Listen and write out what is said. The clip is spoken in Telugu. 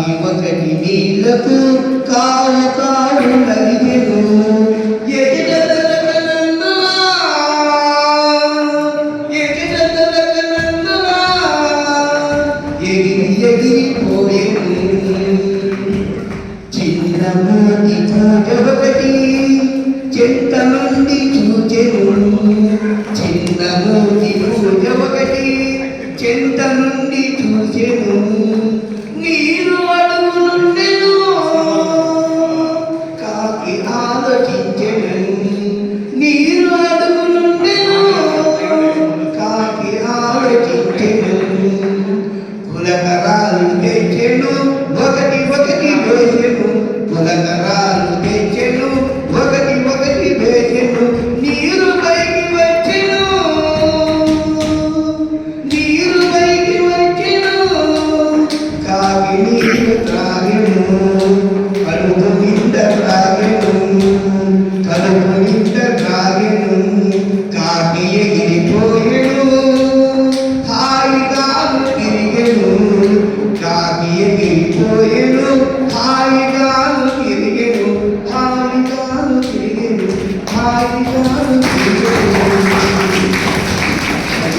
కాకి ఒకటి నీళ్లకు కావు కావు నలిగెను ఎగిరిపోయేను చిన్నమోటి పూజ ఒకటి చెంత నుండి చూచెను చిన్నమోటి పూజ ఒకటి చెంత నుండి చూచెను నీరు అడుగు నుండెను కాకి ఆలోచించెను నీరు అడుగు నుండెను కాకి ఆలోచించెను